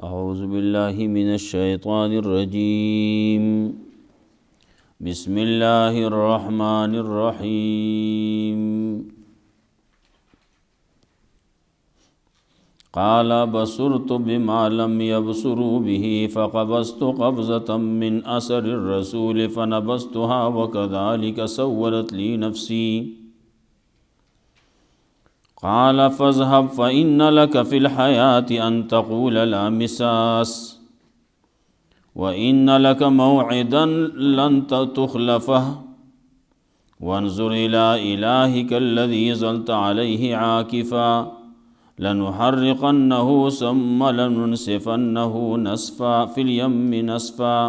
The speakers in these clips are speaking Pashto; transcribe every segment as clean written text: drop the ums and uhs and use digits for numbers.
اعوذ باللہ من الشیطان الرجیم بسم اللہ الرحمن الرحیم قال بصرت بما لم يبصروا به فقبضت قبضة من أثر الرسول فنبذتها وكذلك سولت لي نفسي قال فاذهب فإن لك في الحياة أن تقول لا مساس وإن لك موعدا لن تخلفه وانظر إلى إلهك الذي ظلت عليه عاكفا لنحرقنه ثم لننسفنه نسفا في اليم نسفا.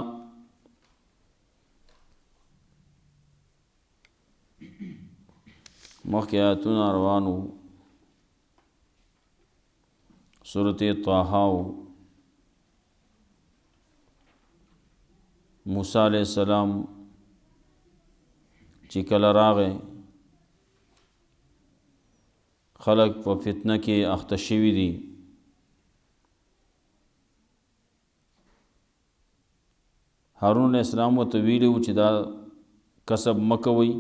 مخیاتنا روانو سورۃ طه موسی علیہ السلام چې کله راغی خلق په فتنه کې اخته شوي دي. هارون علیہ السلام ورته ویلي وو چې دا کسب مه کوئ.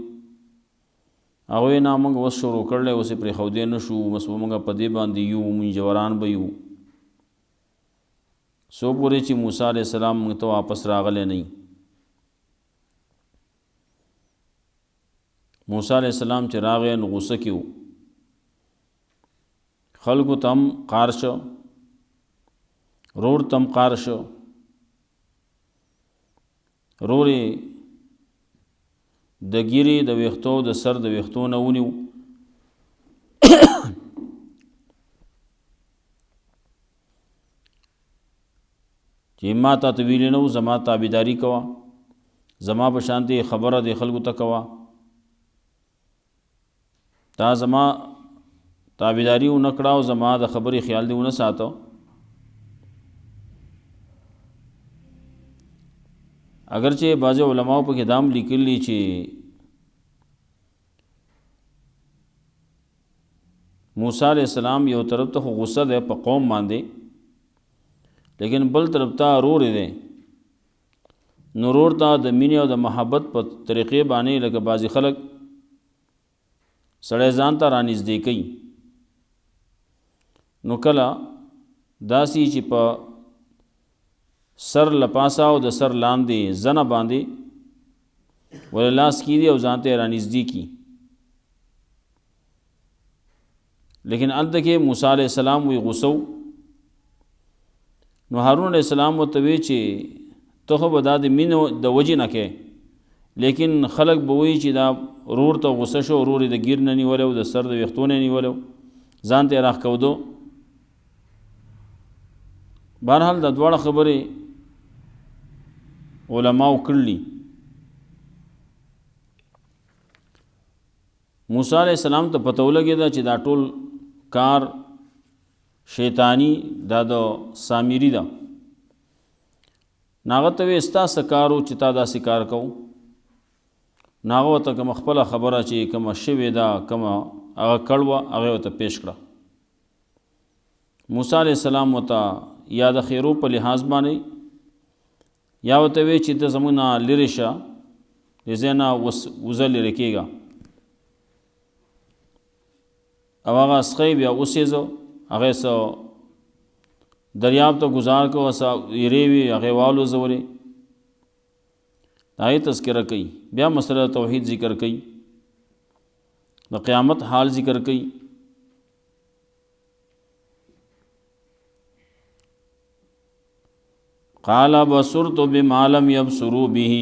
هغوی نه موږ اوس شروع کړلی، اوس یې پرېښودی نه شو، بس به موږ په دې باندې یو، موږ جواران به یو څو پورې چې موسی علیہ السلام موږ ته واپس راغلی نه وي. موسی علیہ السلام چې راغی نو غوسه کې و، خلکو ته هم قار شو، رور ته هم قار شو. رور یې د ګیرې د ویښتو د سر د ویښتو نه ونیو چې ما تا ته ویلي نه وو زما تابعداري کوه، زما په شانتې خبره د خلکو ته کوه، تا زما تابعداري ونه کړه او زما د خبرې خیال دې ونه ساته. اگرچہ بعض علماء په کې دام لیکلی چې موسی علیہ السلام یو طرف ته غصه ده په قوم باندې، لیکن بل طرف ته رور دی. نو رور ته د مینې او د محبت په طریقې باندې لکه بعضې خلک سړی ځان ته رانږدې کوي. نو کله داسې چې په سر لپاسا او د سر لاندې زنه باندې ول لاس کی دی او ځان ته رانږدې کی. لیکن هلته کې موسی علیہ السلام وی غوسه. نو هارون علیہ السلام ورته وی چې ته خو به دا د مینې د وجې نه کې، لیکن خلک به وایي چې دا رور ته غوسه شو، رور یې د ګیر نه نیولی او د سر د ویښتو نه نیولی، ځان ته یې راښکودو. بهرحال دا دواړه خبرې علماو کړلی. موسی علیہ السلام ته پته ولګېده چې دا ټول کار شیطانی دا د سامری ده. ناغه ته وی ستا څه کار و چې تا داسې کار کوو؟ ناغه ورته کومه خپله خبره چې کومه شوې ده، کومه هغه کړ وه، هغه ورته پیش کړه. موسی علیہ السلام ورته یا د خیرو په لحاظ باندې یا ورته وی چې ته زموږ نه لرې شه، د ځای نه وزه لرې کېږه. او هغه اسخی بیا اوسېزه، هغه څه دریاب ته گزار کو، څه ایرې وي هغې والوځولې. د هغې تذکره کوي. بیا مسله توحید ذکر کوي، د قیامت حال ذکر کوي. قال بصرت بما لم يبصروا به.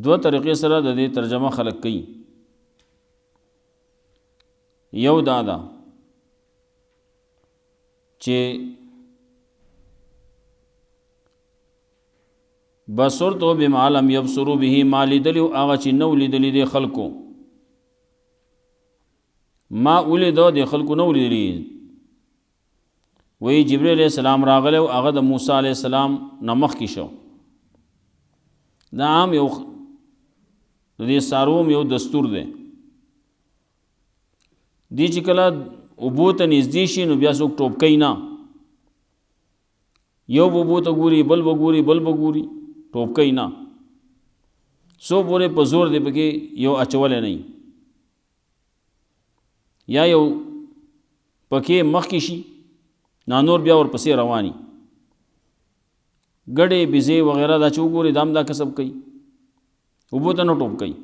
دو طریقې سره د دې ترجمه خلق کوي. یو دا ده چې بصرت بما لم يبصروا به، ما لیدلی هغه چې نو لیدلی د خلکو، ما ولیدو د خلکو نو لیدلی. وی جبریل علیہ السلام راغلی او هغه د موسی علیہ السلام نه مخکې شو. دا عام یو د دې ساروم یو دستور دی. دی چې کله اوبو ته نږدې شي نو بیا څوک ټوپ کوي نه، یو اوبو ته ګوري بل به ګوري بل به ګوري، ټوپ کوي نه، څو پورې په زور دی پکې یو اچولی نه یا یو پکې مخکې شي نور بیا ورپسې رواني، ګډې بزې وغیره دا چې وګوري دا هم دا کسب کوي، اوبو ته نه ټوپ کوي،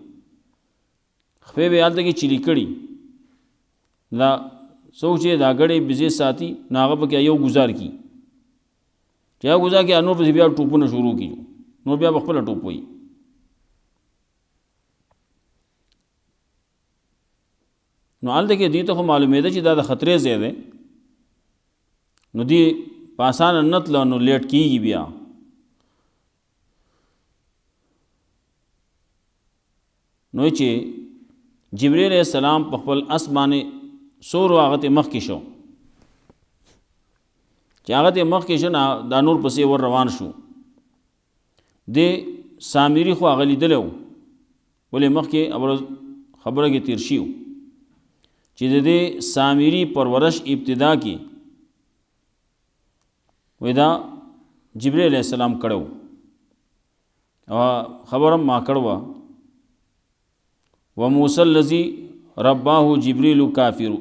خپې به هلته کې چیلي کړي، دا څوک چې دا ګډې بزې ساتي نو هغه پکې یو ګزار کي، چې یو ګزار کې نور پسې بیا ټوپونه شروع کړي، نور بیا به خپله ټوپ وایي. نو هلته کې دوی ته خو معلومېده چې دا د خطرې ځای دی، نو دوی په اسانه نه تله نو لیټ کېږي بیا. نو چې جبرئیل علیہ السلام په خپل اس باندې سورو هغه ته مخکې شو، چې هغه ته مخکې شو دا نور پسې ور روان شو، د سامري خو هغه لیدلی و ولې مخکې خبره کې تیر شي چې د دې سامري پرورش ابتدا کې وی دا جبرئیل علیہ السلام کړو او خبرم ما کړو و موسی الذی رباه جبرئیل کافر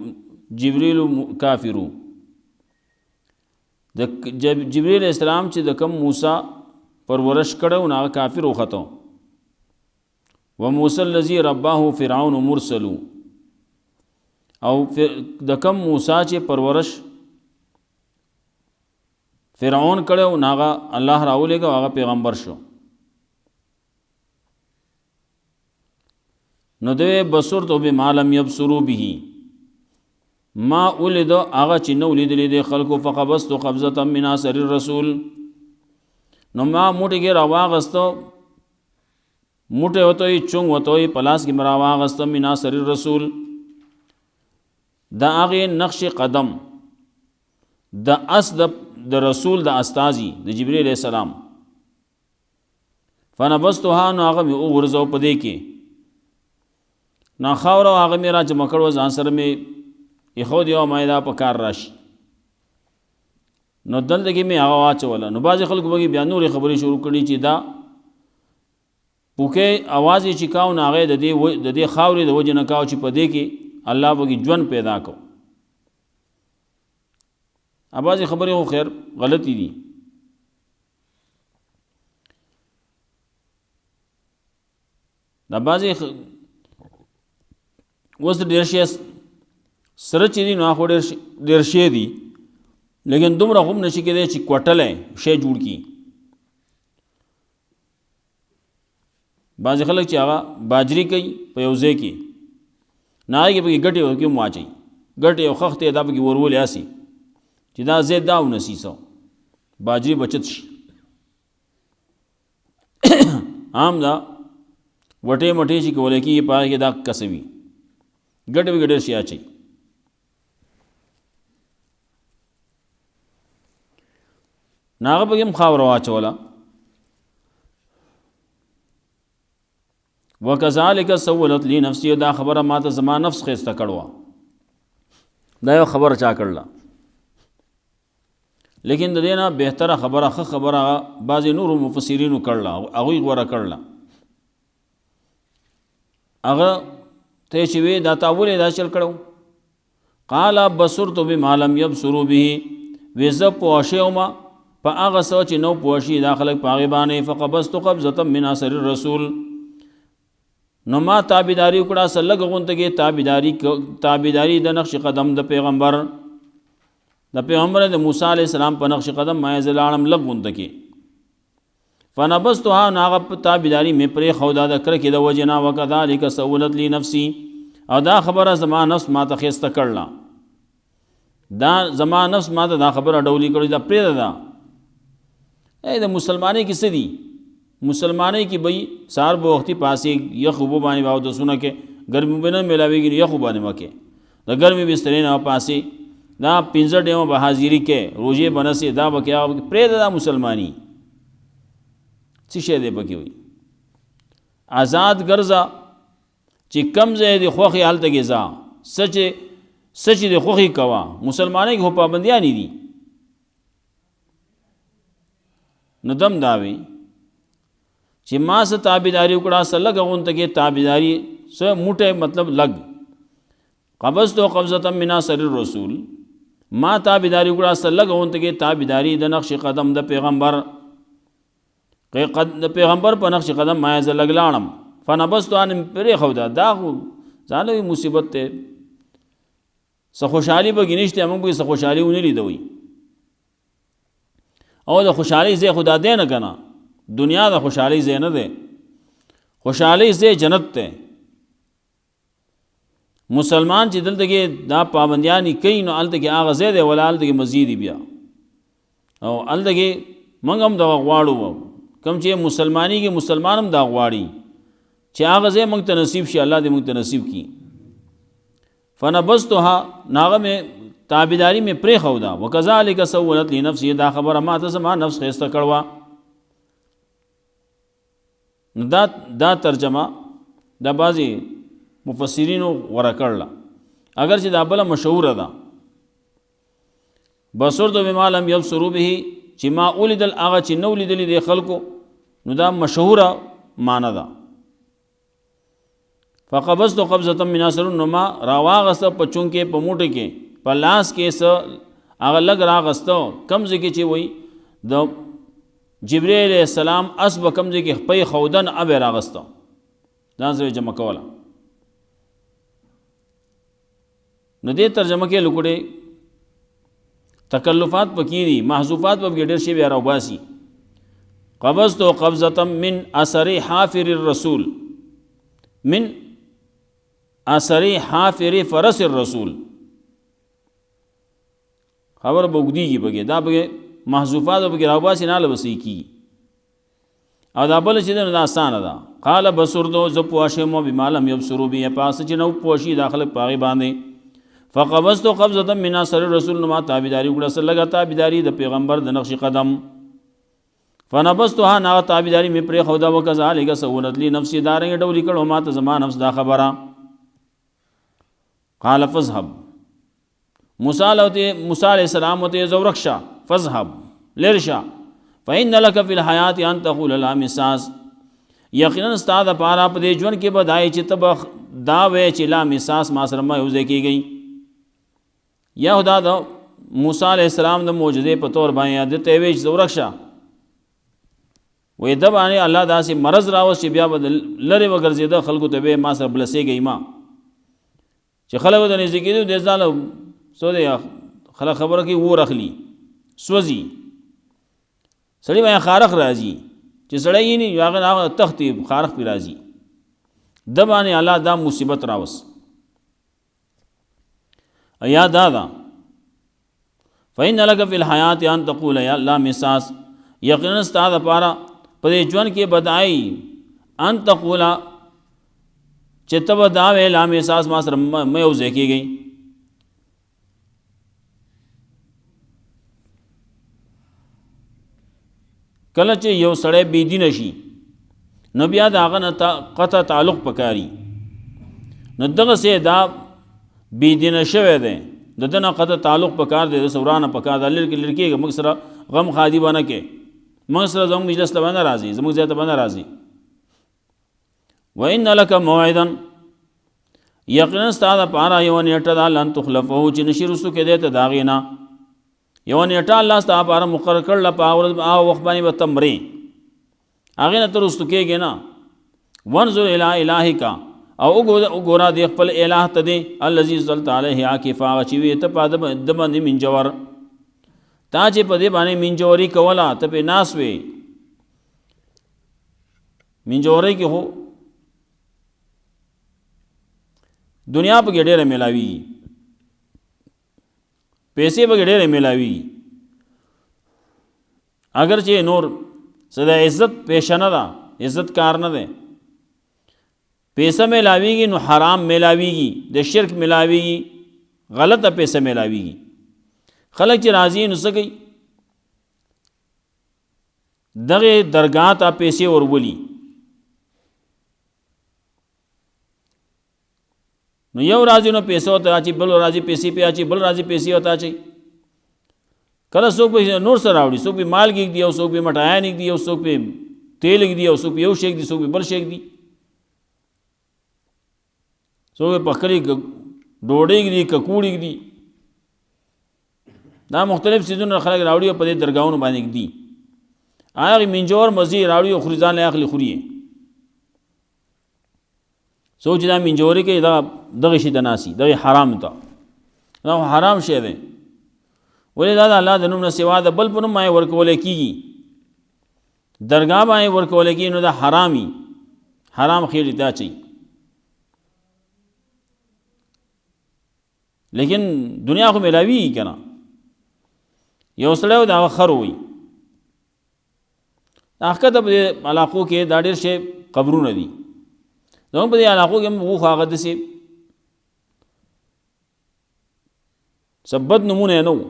د جبرئیل علیہ السلام چې د کم موسی پرورش کړو نه کافر وخته، و موسی الذی رباه فرعون مرسل، او د کم موسی چې پرورش فرعون کړو ناغه الله راولېږه هغه پیغمبر شو. نو دوی بصرت بما لم يبصروا به، ما ولید هغه چې نو لیدلې د خلکو، فقبضت قبضه من اثر الرسول، نو ما موټی کې راواغستو، موټی وتوي چونګ وتوي پلاس کې مرا واغستو من اثر الرسول، دا هغه نقش قدم د اس د رسول د استازي د جبرئیل علیہ السلام، فنبستها نو هغه مې وغورځو په دې کې نا خاوره هغه مې را جمع کړو ځان سره مې یخو دیو مایدا په کار راشي، نو دلته کې مې هغه واچوله. نو بعضې خلکو به بیا نورې خبرې شروع کړي چې دا پوکې اواز یې چې کاو نو هغه د دې خاورې د وجې نه کاو چې په دې کې الله به ژوند پیدا کو. بعضې خبرې خو خیر غلطی دي، دا بعضې اوس ډېر شی سره چې دي نو هغه ډېر شی دي، لیکن دومره هم نشي کېدی چې کوټلی شی جوړ کړي. بعضې خلک چې هغه باجري کوي په یو ځای کې نه هغې کې پکې ګټې ورکې هم واچوي، ګټې او خښتې دا پکې ورولې هسې چې دا ځای دا ونسي سو باجري بچت شي. عام دا وټې مټې چې کولی کېږي په هغې کې دا کسوي ګټې پکې ډېر شي اچوي. نو هغه پکې هم خاوره واچوله. وکذالک سولت لی نفسی، دا خبره ما ته زما نفس خیسته کړوه، دا یو خبره چا کړله، لیکن د دې نه بهتره خبره ښه خبره بعضې نورو مفسرینو کړله، هغوی غوره کړله. هغه ته چې وی دا تا ولې دا چل کړو، قال بصرت بما لم يبصروا به، وی زه پوه شوم په هغه څه چې نو پوه شي دا خلک په هغې باندې، فقبضت قبضة من اثر الرسول، نو ما تابعداري وکړه څه لږ غونته کې تابعداري د نقش قدم د پیغمبر د موسی علیہ السلام په نقش قدم ما یې زه لاړم لږ غونته کې، فنبستها نو هغه تابعداري مې پرېښوده د کرکې د وجې نه، وکذلک سولت لی نفسي، او دا خبره زما نفس ما ته ښایسته کړله، دا زما نفس ما ته دا خبره ډولي کړې دا پرېږده ده. د مسلمانۍ کې څه دي، مسلمانۍ کې به سهار به وختي پاسې یخ اوبو باندې به اودسونه کې، ګرمي به نه میلاوېږي نو یخ اوبو باندې مه کې، د ګرمې بسترې نه پاسې دا 15 ټیمه به حاضري کې، روژې به نسې، دا به کې هغه پرېږده دا مسلماني څه شی دی پکې وي. آزاد ګرځه چې کم ځای دی خوښ یې هلته کې ځه، څه چې سچ دې خوخي کوا مسلمانۍ کې پابندیانی دي نو دم داوي چې ما سه تابعداري وکړه سره لګون ته کې تابعداري سه موټه مطلب لګ قبضت قبضه من اثر الرسول ما تابعداري وکړه سره لګون ته کې تابعداري د نقش قدم د پیغمبر د پیغمبر په نقش قدم ما ز لګلاړم فنبست ان پرې خو دا ځانوي مصیبت ته سه خوشحالي به گنيشته موږ به سه خوشحالي ونی لیدوي او د خوشحالي زه خدا دې نه کنا دنیا د خوشحالي زه نه ده خوشحالي زه جنت ته مسلمان چې دلته کې دا پابندیانی کوي نو الته کې هغه زه ده ولال دې مزید بیا او الته کې موږ هم دا غواړو کوم چې مسلمانی کې مسلمانم دا غواړي چې هغه زه موږ ته نصیب شي الله دې موږ ته نصیب کړي فنبستها ناغه میں تابعداری میں پرې خودا وکذالک سولت لنفسه دا خبره ما ته زما نفس خسته کړوا دا ترجمه دا بعضی مفسرینو ورا کړل اگر چې دا بل مشهور ده بصرت بما لم يبصروا به چې ما اولیدل هغه چې نو لیدل دي خلکو نو دا مشهوره معنی ده فقبضت قبضه من اثر النما راواغست په چونکې په موټه کې په لاس کې س هغه لګ راغستو کمزې کې چې وای د جبرئیل علیہ السلام اسب کمزې کې په خودن اب راغستو ځان سره جمع کوله نو دې ترجمه کې لکوړې تکلفات پکې دي محذوفات په ډېر شی بیا راوباسي قبضت قبضه من اثر حافر الرسول من اثر حافر فرس الرسول خبر بوګدی کی بګه دا بګه محذوفات بګه راوباسي نه لوسي کی او دا بل چې دا آسان ده قال بصرتو ز پوښه مو بمالم يبصروا بي پاس چې نو پوشي داخله پاغي باندې فقبضت قبضه من اثر الرسول ما تابعداري وکړه سره لګا تابعداري د پیغمبر د نقش قدم فنبستها نا تابعداري می پرې خدا وکذالک سولت لي نفسي دارنګ ډولې کړه ما ته زما نفس دا خبره قال فذهب موسی علیہ السلام ته زورخشا فذهب لرشا فإن لك في الحياة ان تقول لا مساس یقینا استاد پارا په دې ژوند کې بدای چې تب دا وې چې لا مساس ما سره ما یوځه کیږي یا خدا د موسی علیہ السلام د معجزې په تور باندې یاد ته وې زورخشا وې د باندې الله داسې مرض راوس چې بیا بدل لری وګرځیدا خلکو ته به ما سره بلسېږي ما چې خلکو د نږدې کېدو د ځاله سو دی خلک خبره کې و رخلی سوځي سړی باندې خارخ راځي چې سړی یې نه هغه تختی خارخ پی راځي د باندې الله دا مصیبت راوس ایا دا فإن لك في الحياة ان تقول يا لا مساس یقینا استاد پارا په دې ژوند کې بدای ان تقول چې تب دا وې لا مساس ما سره مې او ځکیږي کله چې یو سړی بی دین شي نو بیا دا هغه نه قطع تعلق پکاري نو دغه سه دا بی دین شوه ده دنه قطع تعلق پکار دي سورانه پکار د لړکی موږ سره غم خادي بنه کې موږ سره زموږ مجلس ته باندې راځي زموږ ځای ته باندې راځي وان لك موعدا یقینا استاد پارا یو نیټه د لن تخلفه چې نشرسو کې ده ته داغینا یو نیټه الله ستاسو لپاره مقرر کړل په او وخت باندې به تمرې هغه نه ترستو کېږي نه ونظر الی الهک او وګورا د خپل الہ ته دی الذی صلی علیه عاکفا چې وی ته په د باندې منجور تا چې په دې باندې منجوري کولا ته په ناس وی منجوري کې هو دنیا په ګډه ملاوي پیسې په ګډه ملاوي اگر چې نور صدا عزت پیشنه ده عزت کار نه ده پیسہ ملاویږي نو حرام ملاویږي د شرک ملاویږي غلطه پیسہ ملاویږي خلک چې راضي نو سګي دغه درگاہ ته پیسې ورولي نو یو راځي نو پیسو ته اچي، بل راځي پیسې په اچي، بل راځي پیسې وته اچي. کله څوک به نور سره راوړي، څوک به مال ږدي او څوک به مټایان ږدي او څوک به تیل ږدي او څوک یو شی ږدي، څوک بل شی ږدي، څوک پخلی ډوډۍ ږدي، ککوړې ږدي. دا مختلف سیزونه خلک راوړي او په دې درګاہونو باندې ږدي. هغه منجور مزي راوړي او خریزان له اخلي خوري. سوچ دا منجوري کې دا دغه شي د ناسي، دغه حرام ته، دا حرام شی دی. ولې دا د الله د نوم نه سوا د بل په نوم باندې ورکول کېږي، درګاه باندې ورکول کېږي، نو دا حرامي، حرام خېړې ته اچي. لیکن دنیا خو ملاوي کنه. یو سړی دا خر وي، هغه ته په علاقو کې دا ډېر شی قبرونه دي. زموږ په دې علاقو کې موږ هغه داسې سبد نمونه نه و.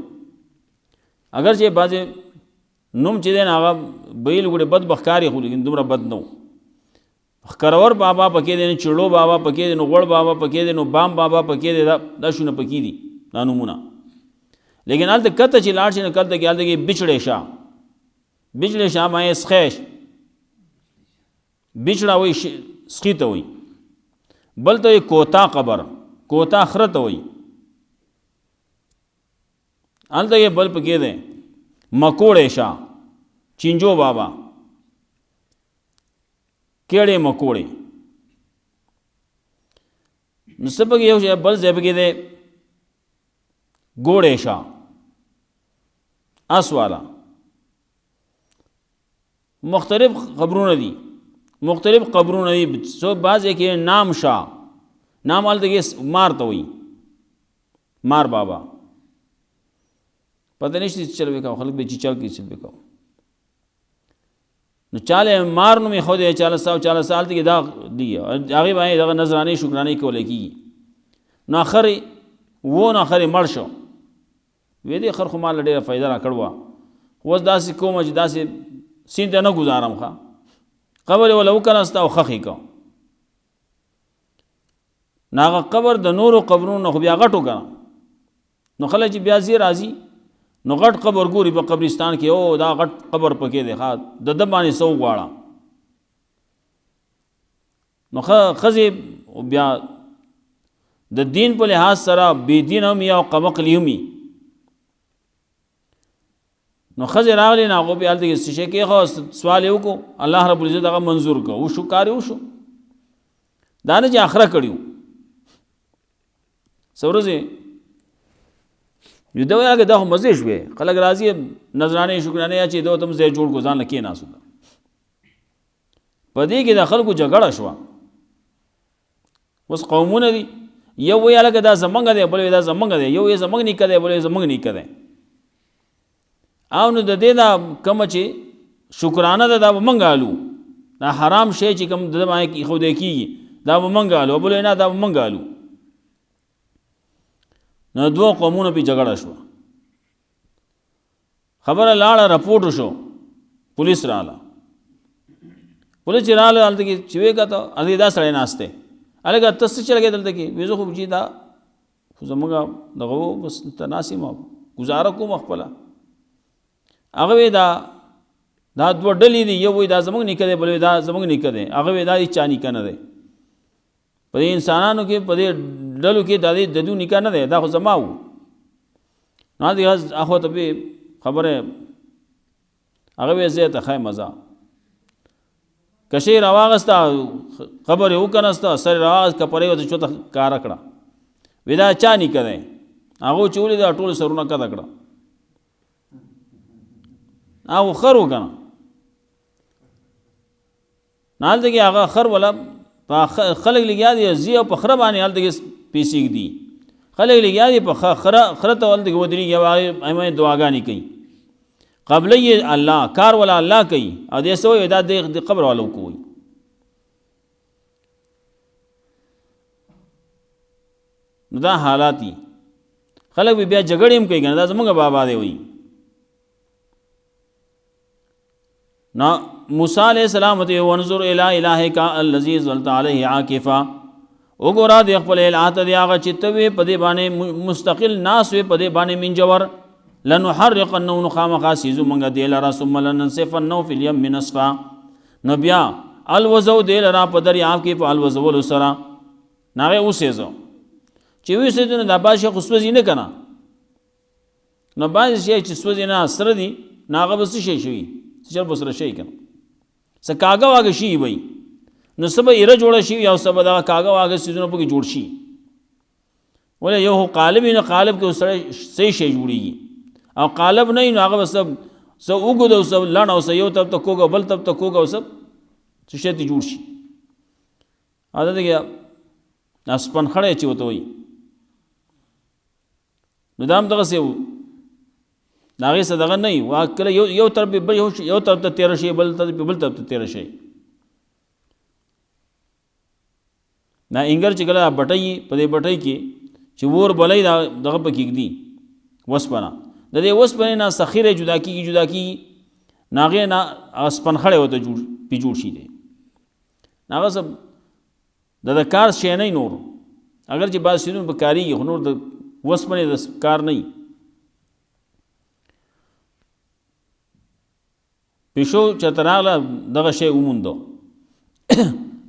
اگر چې بعضې نوم چې دی نه هغه بیل ګوډې بد بخکاري خو لیکن دومره بد نه و. خکرور بابا پکې دی، نه چړو بابا پکې دی، نو غوړ بابا پکې دی، نو بام بابا پکې دی، دا شونه پکې دي دا نومونه. لیکن هلته کته چې لاړ شي نو کلته کې هلته کې بچړې شاه، بچړې شاه باندې سخیش، بچړه وایي سخي ته وایي، بل ته کوتا قبر، کوتا خره ته وایي. هلته کې بل پکې دی مکوړې شاه، چینجو بابا، کېړې مکوړې. نو څه پکې یو شی بل ځای پکې دی ګوړې شاه، اس والا. مختلف قبرونه دي، مختلف قبرونه دي. سو بعضې کې نام شاه، نام هلته کې مار ته وایي، مار بابا. پته نشته چې چل وکاو، خلک به چې چل کې چل وکاو. نو چاله مار نو می خو دې 40 سال ته دا دی، هغه باندې دغه نظرانه شکرانه کولای کی. نو اخر و نو اخر مړ شو. وې دې خر خو مال ډېره فائدہ را کړوا، اوس داسې کوم چې داسې سین ته نه گزارم ښه، قبر ولا وکناستا او خخې کو. ناغه قبر د نورو قبرونو خو بیا غټو کا، نو خلک بیا زی راځي نو غټ قبر ګوري په قبرستان کې، او دا غټ قبر پکې دی ښه، د د باندې سو غواړه. نو خزی بیا د دین په لحاظ سره بی دین هم یا قمقلی هم. نو خزی راغلی نه هغه بیا هلته کې څه شی کې خو سوال یې وکړو، الله رب العزت هغه منظور کړو، وشو کار یې وشو. دا نه چې اخره کړي وو. څه ورځې یو دا وایي دا خو مزې شوې، خلک راځي نظرانه شکرانه یا چې دا تم ځای جوړ کو ځان نه کېناستو. په دې کې د خلکو جګړه شوه. اوس قومونه دي، یو وایي هلکه دا زمونږ دی، بل وایي دا زمونږ دی، یو یې زمونږ نیکه دی، بل یې زمونږ نیکه دی. او نو د دې دا کومه چې شکرانه ده دا به موږ الو، دا حرام شی چې کوم د باندې ایښودی کېږي دا به موږ الو، بل وایي نه دا به موږ الو. نو دوه قومونه پې جګړه شوه. خبره لاړه، رپورټ شو، پولیس رااله. پولیس چې رااله هلته کې چې ویې کته هلته دا سړی ناست دی، هلکه ته څه چل کې دلته کې؟ ویې زه خو چې دا خو زموږ دغه و بس ته ناست یم ګزاره کوم خپله. هغه وی دا دوه ډلې دي، یو وایي دا زموږ نیکه دی، بل وایي دا زموږ نیکه دی. هغه وی دا هېڅ چا نیکه نه دی، په دې انسانانو کې په دې ډلو کې دا د دوی نیکه نه دی، دا خو زما و. نو هغه ته به خبره هغه وی زه ته ښه مزه کشې راواغسته، خبرې وکنسته، سر راواغست، کپړې ورته چوته کاره کړه. وی دا چا نیکه دی؟ هغه چې ولې دا ټول سرونه کته کړه. هغه خر و که نه، نه هلته کې هغه خر ولا خلک لګیا دي ځي او په خره باندې هلته کې پیسې ږدي. خلک لګیا دي په خره ته هلته کې ودرېږي او هغې دعاګانې کوي. قبله یې الله، کار والا الله کوي، او دې څه وایي دا د قبر والو کوي. نو دا حالات دي. خلک به بیا جګړې هم کوي که نه، دا زموږ بابا دی وایي. نو موسی علیہ السلام ته وانظر الی الہک الذی ظلت علیہ عاکفا وګوره د خپل الهات دی هغه چې ته وې په دې باندې مستقل ناس وې په دې باندې منجور لنحرقنه نخامخا سیزو منګه دی لرا ثم لننسفنه فی الیم نصفا نو بیا الوزو دی لرا په دریاب کې په الوزول سره ناغه اوسېزو چې وې سې نه د باشه خصوصي نه کنه نو باز شي چې سوځي نه سره دی ناغه بس شي شي چې بسره شي کنه سکاګه واګه شي وي نو سبا ایره جوړ شي یا سبا دا کاغه واګه سيزونه پکې جوړ شي ولې یو قالب نه قالب کې سره صحیح شي جوړيږي او قالب نه نو هغه سب وګدو سب لړ او یو تب ته کوګه بل تب ته کوګه سب څه شي ته جوړ شي اته دغه اسپن خړې چې وته وي نو دام دغه سیو داغه صدقه نه وي واکله یو طرف به یو طرف ته 13 شي بل طرف ته 13 شي نا انګر چې کله بټي په دې بټي کې چې ور بلای دغه پکې دی وسپنا د دې وسپنې نه سخیره جدا کی ناغه نه اسپن خړې وته جوړ شي دی ناغه سب د کار شي نه نور اگر چې باز شنو په کاری نور د وسپنې د کار نه پښو چتراله دغه شی وموندو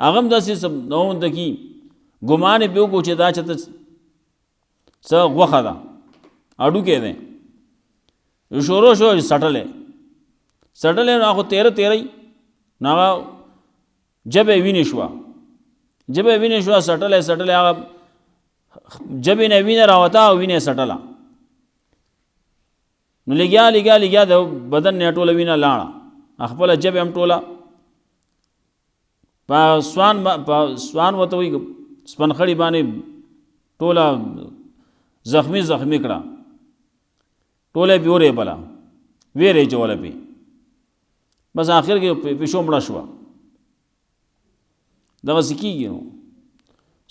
هغه داسې سب نو د کی ګمان به کو چې دا چته څه غوخه ده اډو کې ده شورو شو سټلې نو هغه 13 نو جبه وینې شو سټلې هغه جبه نه وینې راوتا او وینې سټلا نو لګیا د بدن نه ټوله وینې لاړه خپل جبه هم ټوله سوان وته وي سپن خړی باندې ټوله زخمی کړه ټوله بیورې بلا ویرې جوړه پی بس آخر کې پښو مړه شو دغه سکیږي نو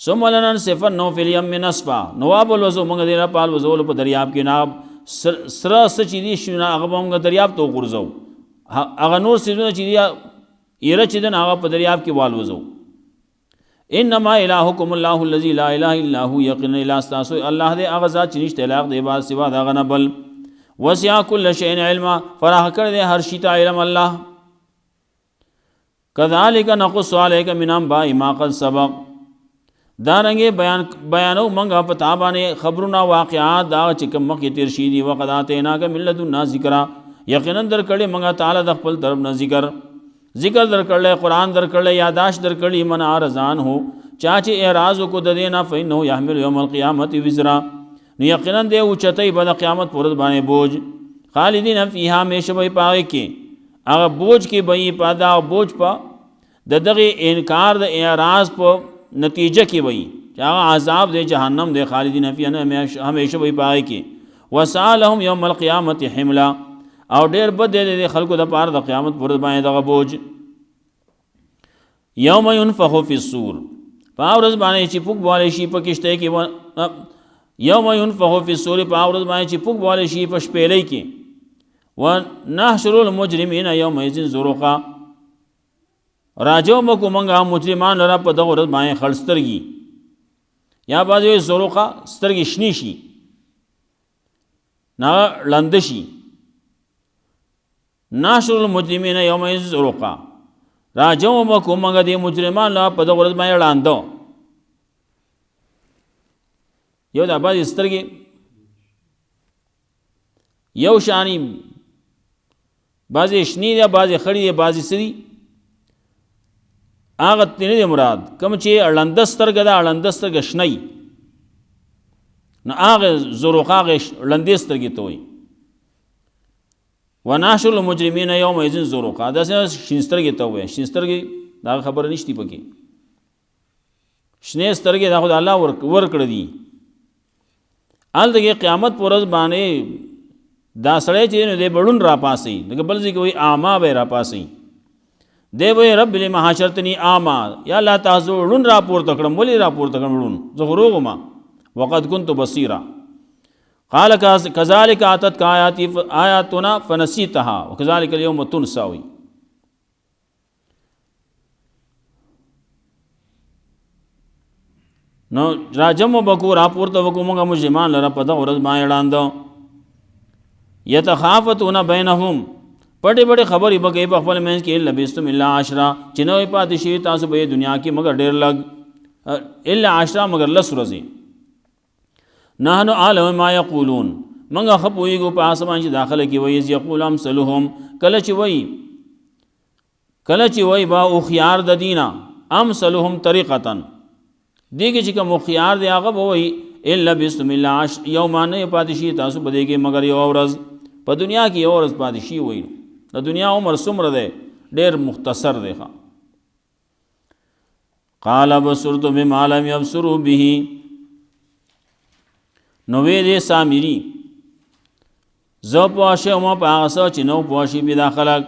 ثم لننسفنه فی الیم نصفا نواب الوزو موږ دې را پال وزول په دریاب کې ناب سره سچې دي شنو هغه موږ دریاب ته وګرځو هغه نور سيزونه چې ایره چې دن هغه په دریاب کې والوزو انما الهکم الله الذی لا اله الا هو یقینا الا استاسو الله دې هغه ذات چې نشته لاغ دی با سوا دا غنه بل وسع كل شيء علما فراخ کړ دې هر شي ته علم الله كذلك نقص عليك من انباء ما قد سبق دارنګه بیانو منګه پتا باندې خبرونه واقعات دا چې کوم مخکې تیر شي دي وقدات نه ک ملذنا ذکر یقینا در کړي منګه تعالی د خپل طرف نه ذکر در کړل قرآن در کړل یاداش در کړی من ارزان هو چاچه اعراض کو د دینا فینه یحمل یوم القیامت وزرا نو یقینا دی او چتای بد قیامت پر باندې بوج خالدین فیها همیشه به پاره کې هغه بوج کې به پادا او بوج په دغه انکار د اعراض په نتیجه کې وي چې هغه عذاب د جهنم د خالدین فیها همیشه به پاره کې وسالهم یوم القیامت حملا او ډیر بد دي خلکو د پاره د قیامت پر باندې دغه بوج یوم ينفخ فی الصور پاورز باندې چې پوک والے شي په کشته کې یوم ينفخ فی الصور پاورز باندې چې پوک والے شي په شپېلې کې ونحشر المجرمین یومئذ زرقا راجو مکو منګه مجرمان لرا په دغه ورځ باندې خړسترګي یا بازوی زرقا سترګي شنی شي نا لندشي ناشر المجرمین یومئذ زرقا راجو مکو منګه دي مجرمان لا په دغه ورځ باندې لاندو یو د باز سترګي یو شانی بازی شنی دی بازی خړی دی بازی سری هغه تنه دی مراد کوم چې اړندسترګه دا اړندسترګه شنی نو هغه زرقاغه لندسترګه ته وي وناشر المجرمین یومئذ زرقا دا شینسترګه ته وي شینسترګه دا خبر نشتی پکې شنه سترګه دا خدای الله ور کړ دی ال دغه قیامت پرز باندې دا سړی چې نو دې بړون را پاسي دغه بل ځکه وي اعما به را پاسي دی وي رب لما حشرتنی اعما یا الله تعالی ړون را پورته کړم ولې را پورته کړم ړون زغروغما وقد كنت بصيرا قال كذلك اتت آیاتنا فنسيتها وكذلك اليوم تنسى نو راجم بکو راپورته وکړو موږ مجرمان لره په دغه ورځ باندې وړاندو یتخافتون بینهم پټې پټې خبرې به کوي په خپل منځ کې لبستم الا عشرا چې نوې پاتې شوي تاسو په دنیا کې مګر ډېر لږ الا عشرا مګر لس ورځې نحن اعلم ما یقولون موږ ښه پوهېږو په هغه څه باندې چې داخله کې وایي اذ یقول امثلهم کله چې وایي با هوښیار د دینه امثلهم طریقة دې کې چې کوم هوښیار دی هغه به وایي الا بسم الله یوما نه پاتې شي تاسو په دې کې مګر یو ورځ په دنیا کې یو ورځ پاتې شي وایي د دنیا عمر څومره دی ډېر مختصر دی قال بصرت بما لم يبصروا به نو ویلې سامری زه پوه شوم په هغه څه چې نو پوه شي بې دا خلک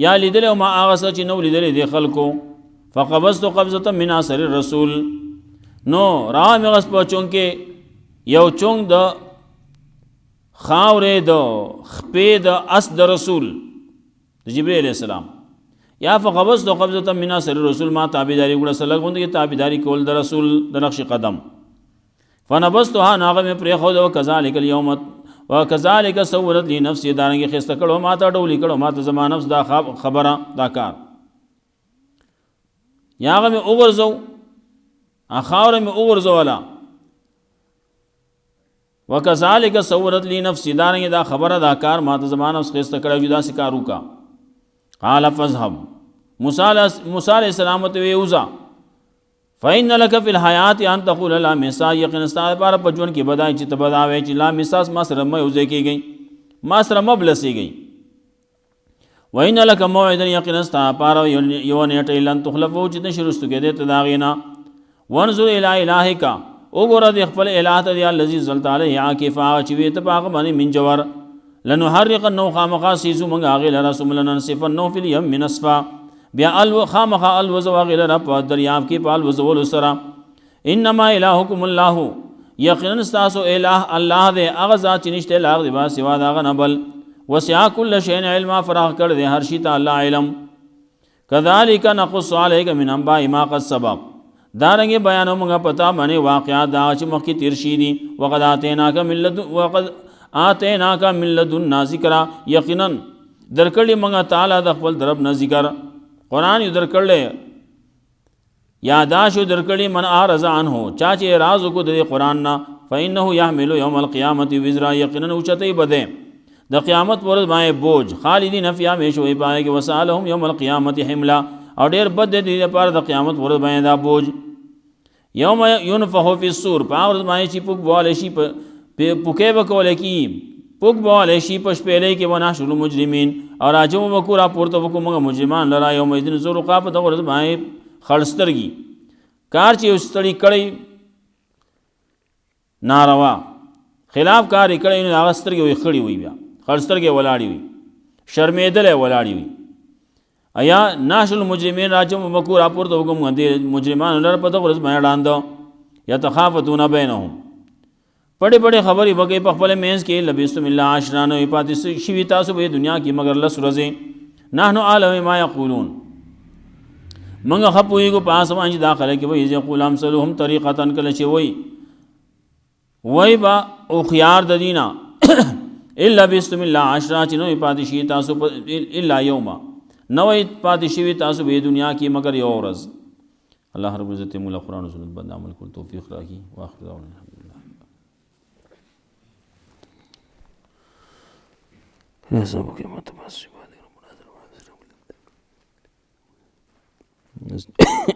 یا لیدلی ما هغه څه چې نو لیدلی دې خلکو فقبضت قبضة من اثر الرسول نو را مې غس په چونګ کې یو چونګ د خاورې د خپې د اس د رسول د جبرئیل علیہ السلام یا فقبضت قبضة من اثر الرسول ما تابعداري وکړه سره غوندې تابعداري کول د رسول د نقش قدم فنبذتها ناغه مې پرېښود وکذلک اليوم وکذلک سولت لي نفسي دارنګې خسته کړو ما ته ډولې کړو ما ته زما نفس دا خبره دا کار یا هغه مې وغورځو خاوره مې وغورځوله وکذلک سولت لي نفسي دارنګې دا خبره دا کار ما ته زما نفس خسته کړو چې داسې کار وکړه قال فاذهب موسی علیہ السلام ته وی وځه فإن لك في الحیات ان تقول لا مساس یقینا ستاسو لپاره په ژوند کې بدای چې ته بداوې چې لا مساس ما سره مې وځي کېږي ما سره مبلسېږي وإن لك موعدا یقینا ستاسو لپاره یو نیټه لن تخلفو چې نشرستو کې دې ته داغینا وانظر الى الهک وګوره د خپل الہ ته دی الذي زلت علیه عاکفا چې وی ته پاغه باندې من جوور لنحرق نو خامخا سیزو منګه هغه لرا سملن صفن نو فی الیم من اصفا بیا خامخا الوزو هغه لرا په دریاب کې په الوزول سره انما الهکم الله یقینا تاسو الہ الله دې هغه ذات چې نشته لاغ دی با سوا داغه نه بل وسع كل شيء علما فراغ کړ دې هر شي ته الله علم كذلك نقص عليك من انباء ما قد سبق دارنګه بیانو موږ پتا باندې واقعات دا چې مخکې تیر شي دي وقد آتیناک من لدنا ذکر یقینا درکړی موږ تعالی د خپل طرف نه ذکر قرآن یو درکړل یاداشو درکړی من اعرض عنه چا چې راز کو د قرآن نه فإنه يحمل يوم القيامة وزرا یقینا اوچته بده د قیامت پر باندې بوج خالدین فیها همیشه پای کې وسالهم یوم القیامت حملا او ډیر بد دي لپاره د قیامت پر باندې دا بوج یوم ينفخ فی الصور پاور باندې چې پوک بواله شي پوکې وکول کی پوک بواله شي پشپېلې کې وناشر مجرمین او راجو وکورا پورته وکوم مجرمان لرا یوم اذن زرقا په دغه ورځ باندې خړسترګي کار چې استړي کړي ناروا خلاف کار کړي نو هغه سترګي وي خړي وي بیا خړسترګي ولاړی وي شرمېدلې ولاړی وي ایا ناشل مجرمین راجم وکورا پورته وکوم مجرمان لرا په دغه ورځ باندې وړاندو یتخافتون بینهم پڑے پڑے خبرې وکړي په خپل مینس کې لبستم الله عشرانو پاتې شوي تاسو په دنیا کې مگر لس ورځې نحن اعلم ما یقولون موږ ښه پوهېږو په هغه باندې داخله کې وایي یقول امثلهم طریقة کله چې وایي با هوښیار د دینه الا بسم الله عشرا چې نوې پاتې شي تاسو الا یوما نوې پاتې شوي تاسو په دنیا کې مگر یو ورځ الله رب العزت موږ له قرآن او سنت باندې عمل کول توفیق راکړي واخر دعوانا يا سبك ما تبص بعد ربنا